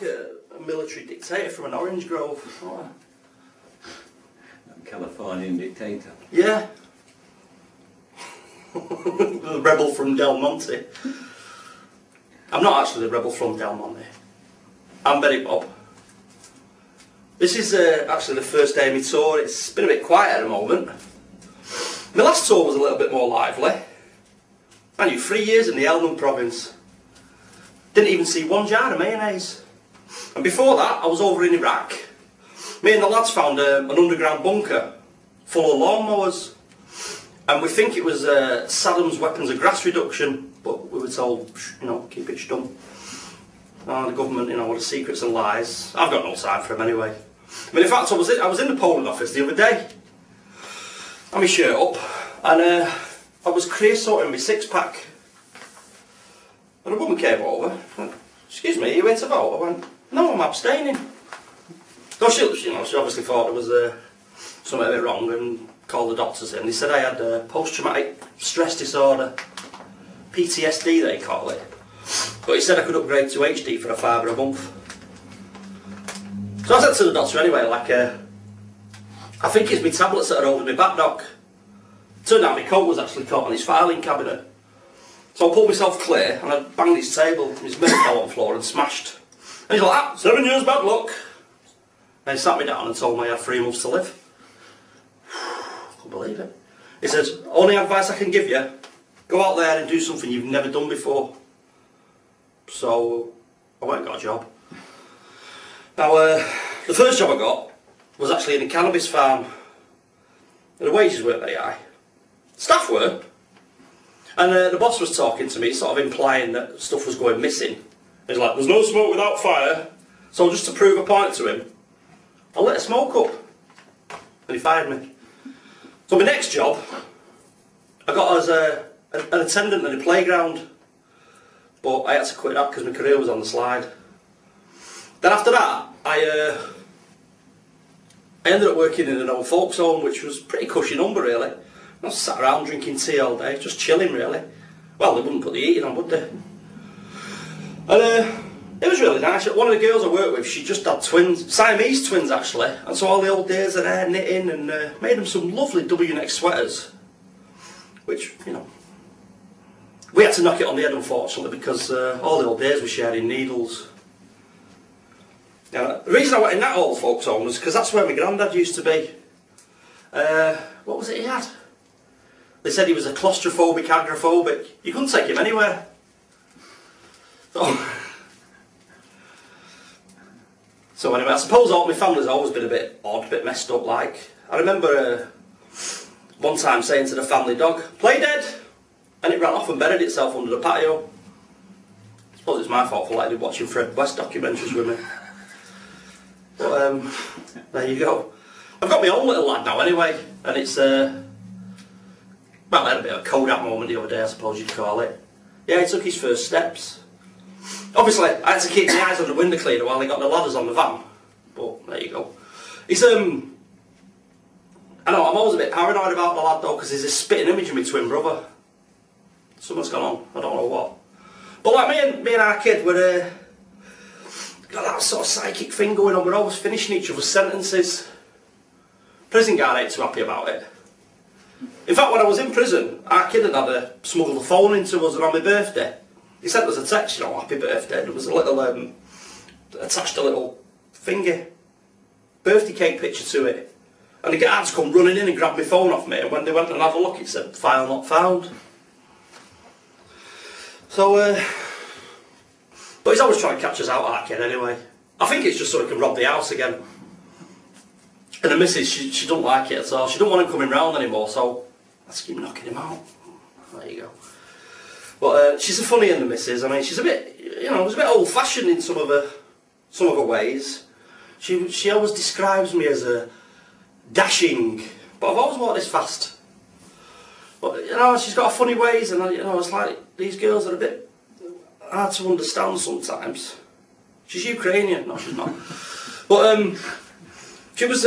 like a military dictator from an orange grove. Oh. A Californian dictator. Yeah. The rebel from DELMONTE. I'm not actually the rebel from DELMONTE. I'm Betty Bob. This is actually the first day of my tour. It's been a bit quiet at the moment. My last tour was a little bit more lively. I knew 3 years in the DELMONTE province. Didn't even see one jar of mayonnaise. And before that, I was over in Iraq. Me and the lads found an underground bunker full of lawnmowers. And we think it was Saddam's weapons of grass reduction, but we were told, you know, keep it stum. The government, you know, what the secrets and lies. I've got no time for them anyway. I mean, in fact, I was in the polling office the other day. Had my shirt up, and I was creosoting my six-pack. And a woman came over. Excuse me, you went to vote? I went, no, I'm abstaining. So she obviously thought there was something a bit wrong and called the doctors in. They said I had post-traumatic stress disorder, PTSD they call it. But he said I could upgrade to HD for £5 a month. So I said to the doctor anyway, like, I think it's my tablets that are holding me back, doc. Turned out my coat was actually caught on his filing cabinet. So I pulled myself clear and I banged his table, and his milk fell on the floor and smashed. And he's like, 7 years bad luck. And he sat me down and told me I had 3 months to live. Couldn't believe it. He said, only advice I can give you, go out there and do something you've never done before. So I went and got a job. Now, the first job I got was actually in a cannabis farm. And the wages weren't very high. Staff were. And the boss was talking to me, sort of implying that stuff was going missing. He's like, there's no smoke without fire. So just to prove a point to him, I lit a smoke up. And he fired me. So my next job, I got as an attendant at a playground. But I had to quit that because my career was on the slide. Then after that, I ended up working in an old folks home, which was a pretty cushy number really. I was sat around drinking tea all day, just chilling really. Well, they wouldn't put the heating on, would they? And it was really nice. One of the girls I worked with, she just had twins, Siamese twins actually. And so all the old days are there knitting and made them some lovely W-neck sweaters. Which, you know, we had to knock it on the head unfortunately because all the old days were sharing needles. Now, the reason I went in that old folks home was because that's where my granddad used to be. What was it he had? They said he was a claustrophobic, agoraphobic. You couldn't take him anywhere. So anyway, I suppose all my family's always been a bit odd, a bit messed up like. I remember one time saying to the family dog, play dead! And it ran off and buried itself under the patio. I suppose it's my fault for letting him watching Fred West documentaries with me. But there you go. I've got my own little lad now anyway, and it's well, I had a bit of a Kodak moment the other day, I suppose you'd call it. Yeah, he took his first steps. Obviously, I had to keep my eyes on the window cleaner while he got the ladders on the van. But there you go. He's I know I'm always a bit paranoid about the lad though, because he's a spitting image of my twin brother. Something's gone on, I don't know what. But like me and our kid, we're got that sort of psychic thing going on. We're always finishing each other's sentences. Prison guard ain't too happy about it. In fact, when I was in prison, our kid had smuggled a phone into us, and on my birthday, he sent us a text, you know, happy birthday. There was a little, attached a little finger, birthday cake picture to it. And the guards come running in and grabbed my phone off me, and when they went and had a look, it said, file not found. So, but he's always trying to catch us out, our kid, anyway. I think it's just so he can rob the house again. And the missus, she don't like it at all. She don't want him coming round anymore, so let's keep knocking him out. There you go. But she's a funny in the missus. I mean, she's a bit, you know, she's a bit old-fashioned in some of her ways. She always describes me as a dashing, but I've always walked this fast. But you know, she's got funny ways, and you know, it's like these girls are a bit hard to understand sometimes. She's Ukrainian, no, she's not. But she was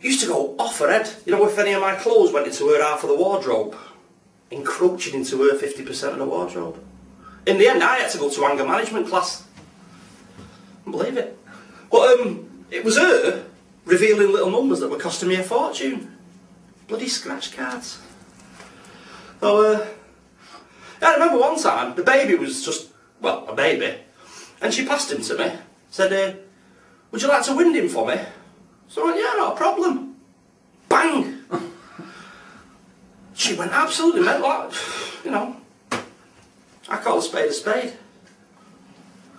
used to go off her head. You know, if any of my clothes went into her half of the wardrobe, encroaching into her 50% of the wardrobe. In the end, I had to go to anger management class. Couldn't believe it. But it was her revealing little numbers that were costing me a fortune. Bloody scratch cards. So, yeah, I remember one time, the baby was just, well, a baby, and she passed him to me, said, would you like to wind him for me? So I went, yeah, not a problem. Bang! She went absolutely mental, like, you know, I call a spade a spade.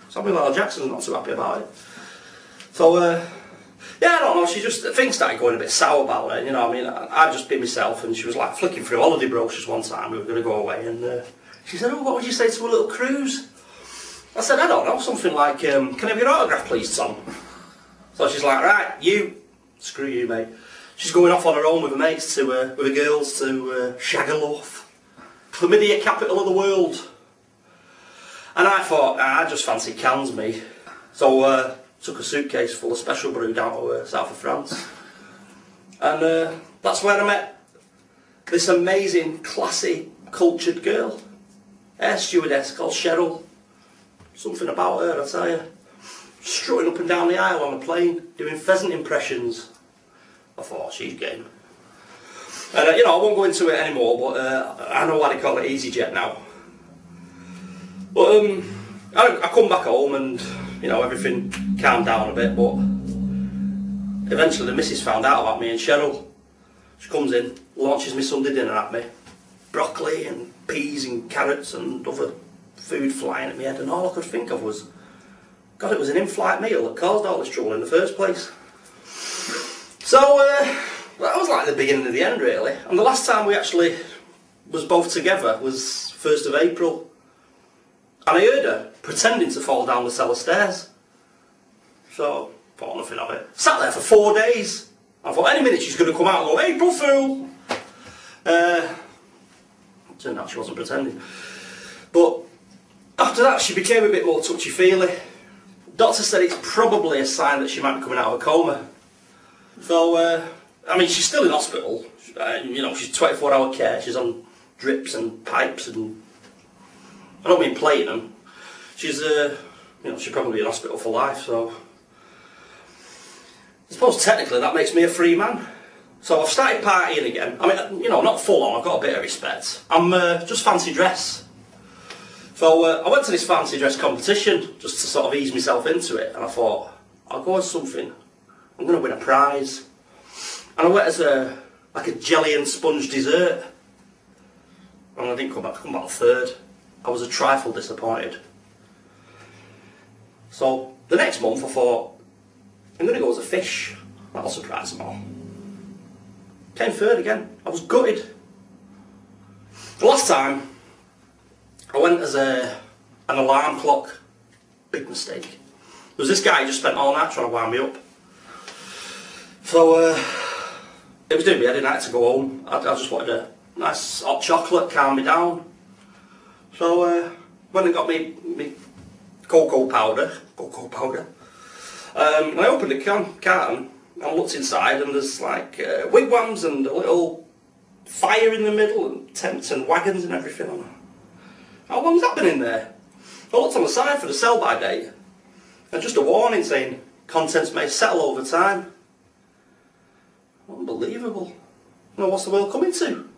Samuel L. Jackson's not too happy about it. So, yeah, I don't know, things started going a bit sour about her, you know what I mean? I'd just been myself, and she was like flicking through holiday brochures one time, we were going to go away, and she said, oh, what would you say to a little cruise? I said, I don't know, something like, can I have your autograph please, Tom? So she's like, right, you, screw you mate. She's going off on her own with her mates, with the girls, to Sugarloaf, chlamydia capital of the world. And I thought, I just fancy cans, me. So took a suitcase full of special brew down to south of France. And that's where I met this amazing, classy, cultured girl. Air stewardess called Cheryl. Something about her, I tell you. Strutting up and down the aisle on a plane, doing pheasant impressions. I thought, she's game. And, you know, I won't go into it anymore, but I know why they call it EasyJet now. But I come back home and, you know, everything calmed down a bit, but eventually the missus found out about me and Cheryl. She comes in, launches me Sunday dinner at me. Broccoli and peas and carrots and other food flying at my head, and all I could think of was, God, it was an in-flight meal that caused all this trouble in the first place. So, that was like the beginning of the end, really. And the last time we actually was both together was 1st of April. And I heard her pretending to fall down the cellar stairs. So, thought nothing of it. Sat there for 4 days. I thought any minute she's going to come out and go, April Fool! Turned out she wasn't pretending. But after that she became a bit more touchy-feely. Doctor said it's probably a sign that she might be coming out of a coma. So, I mean, she's still in hospital. You know, she's 24-hour care. She's on drips and pipes and... I don't mean platinum. She's, you know, she'll probably be in hospital for life, so... I suppose technically that makes me a free man. So I've started partying again. I mean, you know, not full on, I've got a bit of respect. I'm just fancy dress. So I went to this fancy dress competition just to sort of ease myself into it, and I thought, I'll go as something. I'm going to win a prize. And I went as like a jelly and sponge dessert. And I didn't come back, I come back third. I was a trifle disappointed. So the next month I thought, I'm going to go as a fish. That'll surprise them all. Came third again. I was gutted. The last time I went as an alarm clock. Big mistake. There was this guy who just spent all night trying to wind me up. So it was doing me head in. I had to go home. I just wanted a nice hot chocolate, calm me down. So went and got me cocoa powder. And I opened the carton and looked inside, and there's like wigwams and a little fire in the middle and tents and wagons and everything. How long's that been in there? I looked on the side for the sell-by date, and just a warning saying contents may settle over time. Unbelievable. Now what's the world coming to?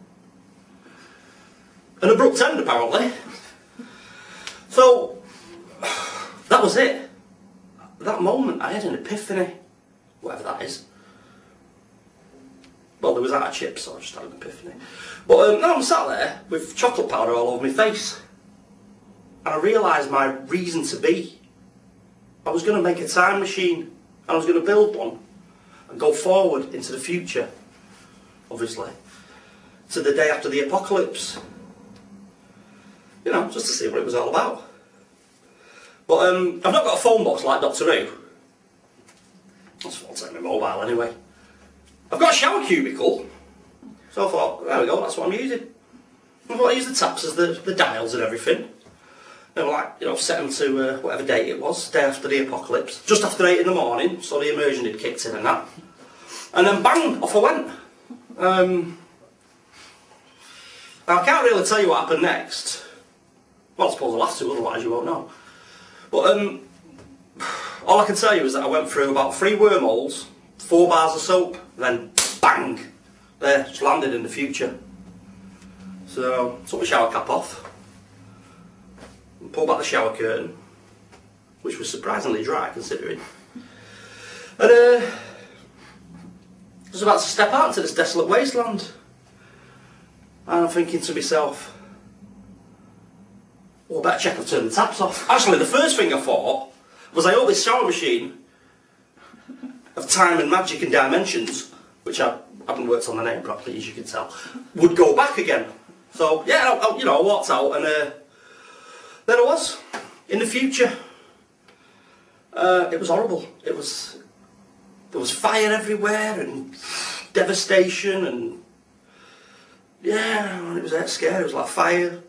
An abrupt end, apparently. So that was it. That moment I had an epiphany, whatever that is. Well, there was that chips, so I just had an epiphany. But now I'm sat there with chocolate powder all over my face, and I realised my reason to be. I was going to make a time machine, and I was going to build one and go forward into the future, obviously, to the day after the apocalypse. You know, just to see what it was all about. But I've not got a phone box like Doctor Who. I'll take my mobile anyway. I've got a shower cubicle, so I thought, there we go, that's what I'm using. I thought I use the taps as the dials and everything. And like, you know, set them to whatever date it was, day after the apocalypse, just after 8 in the morning, so the immersion had kicked in and that. And then bang, off I went. Now I can't really tell you what happened next. Well, I suppose I'll have to, otherwise you won't know. But All I can tell you is that I went through about 3 wormholes, 4 bars of soap, then bang! There, just landed in the future. So, took my shower cap off, and pulled back the shower curtain, which was surprisingly dry considering. And I was about to step out into this desolate wasteland. And I'm thinking to myself, well, I better check I've turned the taps off. Actually, the first thing I thought was I hope this shower machine of time and magic and dimensions, which I haven't worked on the name properly, as you can tell, would go back again. So, yeah, I walked out and there I was, in the future. It was horrible. There was fire everywhere and devastation and yeah, it was that scary. It was like fire.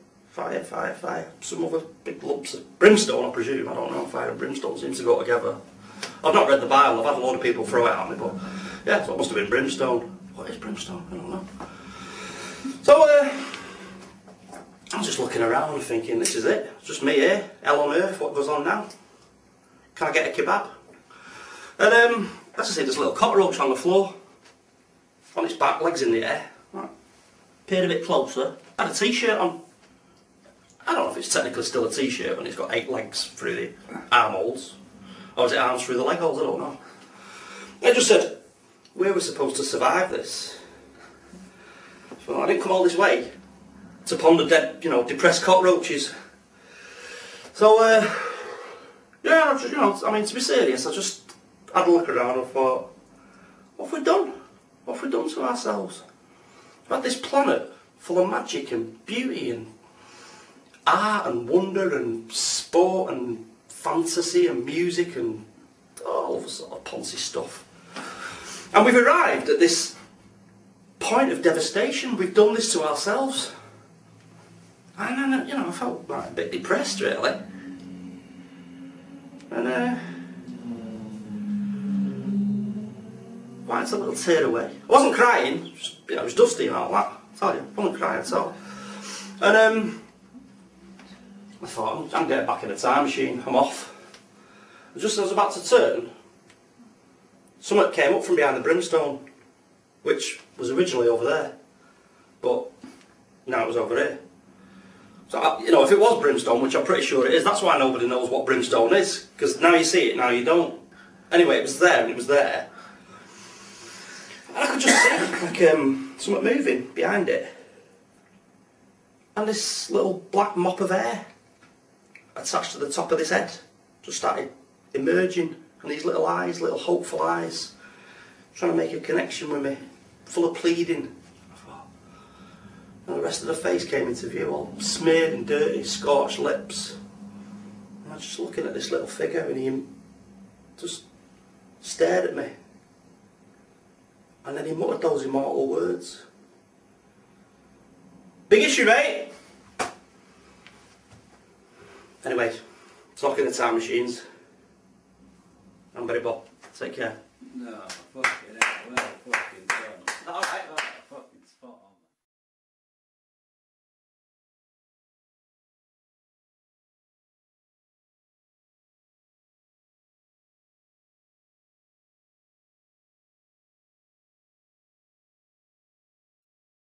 Some other big lumps of brimstone, I presume. I don't know. Fire and brimstone seem to go together. I've not read the Bible. I've had a lot of people throw it at me, but yeah, so it must have been brimstone. What is brimstone? I don't know. So I'm just looking around and thinking, this is it. It's just me here, hell on earth. What goes on now? Can I get a kebab? And I just see this little cockroach on the floor, on its back, legs in the air. Right. Peered a bit closer. Had a t-shirt on. I don't know if it's technically still a t-shirt when it's got 8 legs through the armholes. Or is it arms through the leg holes? I don't know. I just said, where we're supposed to survive this. So I didn't come all this way to ponder dead, depressed cockroaches. So, yeah, I mean, to be serious, I just had a look around and thought, what have we done? What have we done to ourselves? We've had this planet full of magic and beauty and art and wonder and sport and fantasy and music and all the sort of poncy stuff. And we've arrived at this point of devastation. We've done this to ourselves. And I felt a bit depressed really. And it's a little tear away. I wasn't crying, just, it was dusty and all that. I tell you, I wasn't crying at all. And I thought, I'm getting back in the time machine, I'm off. And just as I was about to turn, something came up from behind the brimstone, which was originally over there, but now it was over here. So, if it was brimstone, which I'm pretty sure it is, that's why nobody knows what brimstone is, because now you see it, now you don't. Anyway, it was there, and it was there. And I could just see, something moving behind it. And this little black mop of hair attached to the top of this head just started emerging, and these little eyes, little hopeful eyes, trying to make a connection with me, full of pleading. And the rest of the face came into view, all smeared and dirty, scorched lips. And I was just looking at this little figure, and he just stared at me. And then he muttered those immortal words. Big issue, mate! Anyway, talking to time machines. I'm Barry Bob. Take care. No, fuck it. Well, fuck